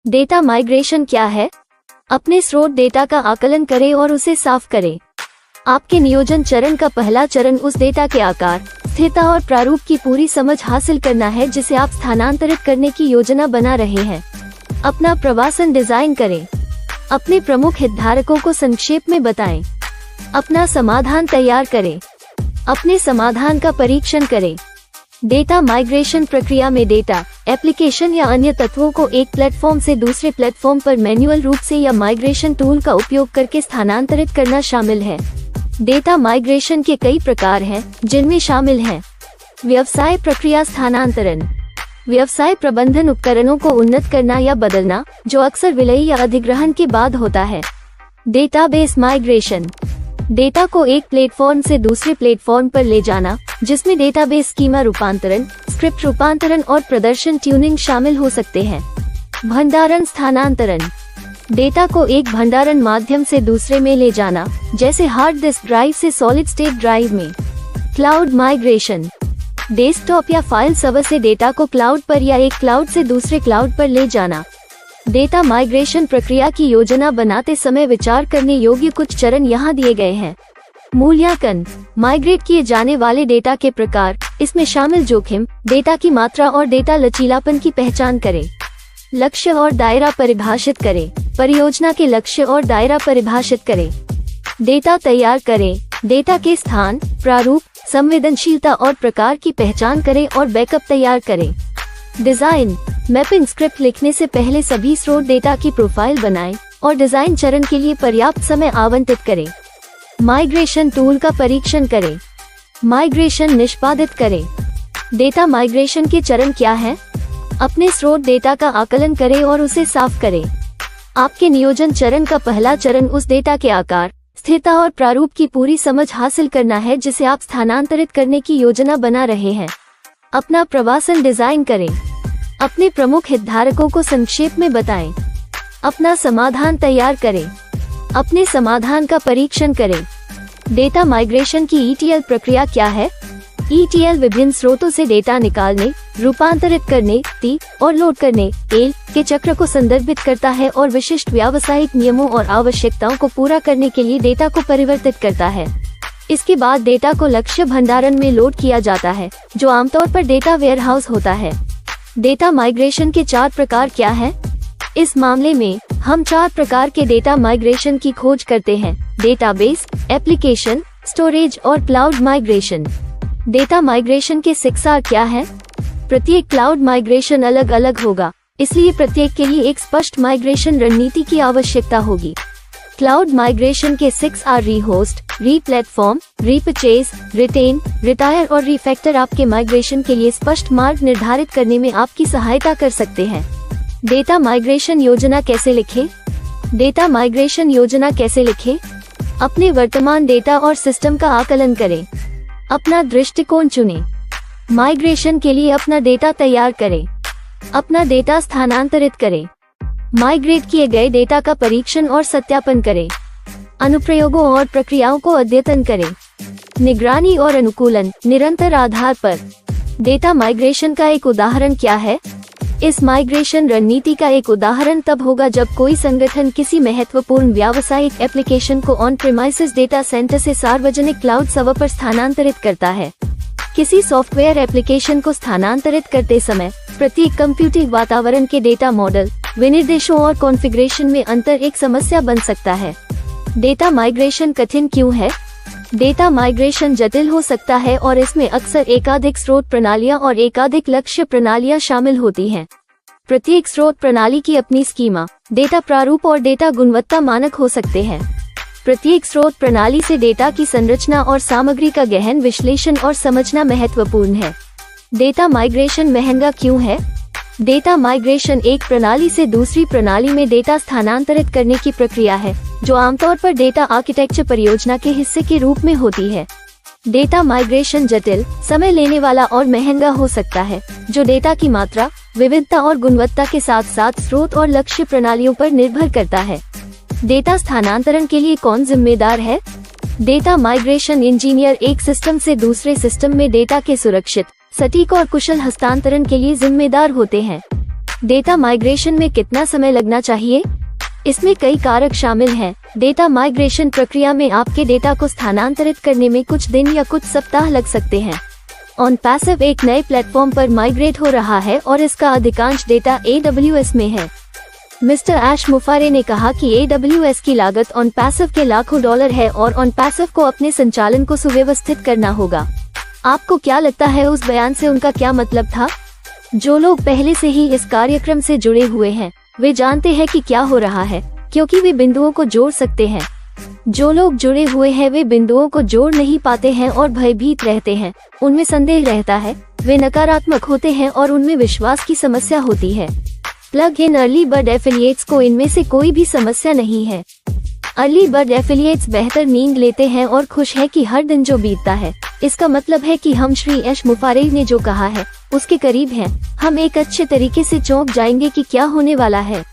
Data migration क्या है? अपने स्रोत डेटा का आकलन करें और उसे साफ करें। आपके नियोजन चरण का पहला चरण उस डेटा के आकार, स्थिरता और प्रारूप की पूरी समझ हासिल करना है जिसे आप स्थानांतरित करने की योजना बना रहे हैं। अपना प्रवासन डिजाइन करें। अपने प्रमुख हितधारकों को संक्षेप में बताएं। अपना समाधान तैयार करें। अपने समाधान का परीक्षण करें। डेटा माइग्रेशन प्रक्रिया में डेटा, एप्लीकेशन या अन्य तत्वों को एक प्लेटफॉर्म से दूसरे प्लेटफॉर्म पर मैन्युअल रूप से या माइग्रेशन टूल का उपयोग करके स्थानांतरित करना शामिल है। डेटा माइग्रेशन के कई प्रकार हैं, जिनमें शामिल हैं व्यवसाय प्रक्रिया स्थानांतरण, व्यवसाय प्रबंधन उपकरणों को उन्नत करना या बदलना, जो अक्सर विलय या अधिग्रहण के बाद होता है। डेटाबेस माइग्रेशन, डेटा को एक प्लेटफॉर्म से दूसरे प्लेटफॉर्म पर ले जाना, जिसमें डेटाबेस स्कीमा रूपांतरण, स्क्रिप्ट रूपांतरण और प्रदर्शन ट्यूनिंग शामिल हो सकते हैं। भंडारण स्थानांतरण, डेटा को एक भंडारण माध्यम से दूसरे में ले जाना, जैसे हार्ड डिस्क ड्राइव से सॉलिड स्टेट ड्राइव में। क्लाउड माइग्रेशन, डेस्कटॉप या फाइल सर्वर से डेटा को क्लाउड पर या एक क्लाउड से दूसरे क्लाउड पर ले जाना। डेटा माइग्रेशन प्रक्रिया की योजना बनाते समय विचार करने योग्य कुछ चरण यहाँ दिए गए हैं। मूल्यांकन, माइग्रेट किए जाने वाले डेटा के प्रकार, इसमें शामिल जोखिम, डेटा की मात्रा और डेटा लचीलापन की पहचान करें। लक्ष्य और दायरा परिभाषित करें, परियोजना के लक्ष्य और दायरा परिभाषित करें। डेटा तैयार करें, डेटा के स्थान, प्रारूप, संवेदनशीलता और प्रकार की पहचान करें और बैकअप तैयार करें। डिजाइन, मैपिंग स्क्रिप्ट लिखने से पहले सभी स्रोत डेटा की प्रोफाइल बनाएं और डिजाइन चरण के लिए पर्याप्त समय आवंटित करें। माइग्रेशन टूल का परीक्षण करें। माइग्रेशन निष्पादित करें। डेटा माइग्रेशन के चरण क्या हैं? अपने स्रोत डेटा का आकलन करें और उसे साफ करें। आपके नियोजन चरण का पहला चरण उस डेटा के आकार, स्थिरता और प्रारूप की पूरी समझ हासिल करना है जिसे आप स्थानांतरित करने की योजना बना रहे हैं। अपना प्रवासन डिजाइन करें। अपने प्रमुख हितधारकों को संक्षेप में बताएं। अपना समाधान तैयार करें। अपने समाधान का परीक्षण करें। डेटा माइग्रेशन की ETL प्रक्रिया क्या है? ETL विभिन्न स्रोतों से डेटा निकालने, रूपांतरित करने, और लोड करने के चक्र को संदर्भित करता है और विशिष्ट व्यावसायिक नियमों और आवश्यकताओं को पूरा करने के लिए डेटा को परिवर्तित करता है। इसके बाद डेटा को लक्ष्य भंडारण में लोड किया जाता है, जो आमतौर पर डेटा वेयरहाउस होता है। डेटा माइग्रेशन के 4 प्रकार क्या हैं? इस मामले में हम 4 प्रकार के डेटा माइग्रेशन की खोज करते हैं: डेटाबेस, एप्लीकेशन, स्टोरेज और क्लाउड माइग्रेशन। डेटा माइग्रेशन के 6 R क्या है? प्रत्येक क्लाउड माइग्रेशन अलग अलग होगा, इसलिए प्रत्येक के लिए एक स्पष्ट माइग्रेशन रणनीति की आवश्यकता होगी। क्लाउड माइग्रेशन के 6 R रीहोस्ट, रीप्लेटफॉर्म, रीपरचेज, रिटेन, रिटायर और रीफैक्टर आपके माइग्रेशन के लिए स्पष्ट मार्ग निर्धारित करने में आपकी सहायता कर सकते हैं। डेटा माइग्रेशन योजना कैसे लिखें? डेटा माइग्रेशन योजना कैसे लिखें? अपने वर्तमान डेटा और सिस्टम का आकलन करें। अपना दृष्टिकोण चुनें। माइग्रेशन के लिए अपना डेटा तैयार करें। अपना डेटा स्थानांतरित करें। माइग्रेट किए गए डेटा का परीक्षण और सत्यापन करें। अनुप्रयोगों और प्रक्रियाओं को अद्यतन करें। निगरानी और अनुकूलन निरंतर आधार पर। डेटा माइग्रेशन का एक उदाहरण क्या है? इस माइग्रेशन रणनीति का एक उदाहरण तब होगा जब कोई संगठन किसी महत्वपूर्ण व्यावसायिक एप्लीकेशन को ऑन प्रीमाइसेस डेटा सेंटर से सार्वजनिक क्लाउड सर्वर पर स्थानांतरित करता है। किसी सॉफ्टवेयर एप्लीकेशन को स्थानांतरित करते समय प्रत्येक कंप्यूटिंग वातावरण के डेटा मॉडल, विनिर्देशों और कॉन्फ़िगरेशन में अंतर एक समस्या बन सकता है। डेटा माइग्रेशन कठिन क्यों है? डेटा माइग्रेशन जटिल हो सकता है और इसमें अक्सर एकाधिक स्रोत प्रणालियां और एकाधिक लक्ष्य प्रणालियां शामिल होती हैं। प्रत्येक स्रोत प्रणाली की अपनी स्कीमा, डेटा प्रारूप और डेटा गुणवत्ता मानक हो सकते हैं। प्रत्येक स्रोत प्रणाली से डेटा की संरचना और सामग्री का गहन विश्लेषण और समझना महत्वपूर्ण है। डेटा माइग्रेशन महंगा क्यों है? डेटा माइग्रेशन एक प्रणाली से दूसरी प्रणाली में डेटा स्थानांतरित करने की प्रक्रिया है, जो आमतौर पर डेटा आर्किटेक्चर परियोजना के हिस्से के रूप में होती है। डेटा माइग्रेशन जटिल, समय लेने वाला और महंगा हो सकता है, जो डेटा की मात्रा, विविधता और गुणवत्ता के साथ साथ स्रोत और लक्ष्य प्रणालियों पर निर्भर करता है। डेटा स्थानांतरण के लिए कौन जिम्मेदार है? डेटा माइग्रेशन इंजीनियर एक सिस्टम से दूसरे सिस्टम में डेटा के सुरक्षित, सटीक और कुशल हस्तांतरण के लिए जिम्मेदार होते हैं। डेटा माइग्रेशन में कितना समय लगना चाहिए? इसमें कई कारक शामिल हैं। डेटा माइग्रेशन प्रक्रिया में आपके डेटा को स्थानांतरित करने में कुछ दिन या कुछ सप्ताह लग सकते हैं। OnPassive एक नए प्लेटफॉर्म पर माइग्रेट हो रहा है और इसका अधिकांश डेटा AWS में है। मिस्टर ऐश मुफारे ने कहा कि AWS की लागत OnPassive के लाखों डॉलर है और OnPassive को अपने संचालन को सुव्यवस्थित करना होगा। आपको क्या लगता है उस बयान से उनका क्या मतलब था? जो लोग पहले से ही इस कार्यक्रम से जुड़े हुए हैं वे जानते हैं कि क्या हो रहा है, क्योंकि वे बिंदुओं को जोड़ सकते हैं। जो लोग जुड़े हुए हैं वे बिंदुओं को जोड़ नहीं पाते हैं और भयभीत रहते हैं, उनमें संदेह रहता है, वे नकारात्मक होते हैं और उनमें विश्वास की समस्या होती है। Plug in early bird affiliates को इनमें से कोई भी समस्या नहीं है। अर्ली बर्ड एफिलिएट्स बेहतर नींद लेते हैं और खुश है कि हर दिन जो बीतता है इसका मतलब है कि हम श्री ऐश मुफारे ने जो कहा है उसके करीब हैं। हम एक अच्छे तरीके से चौंक जाएंगे कि क्या होने वाला है।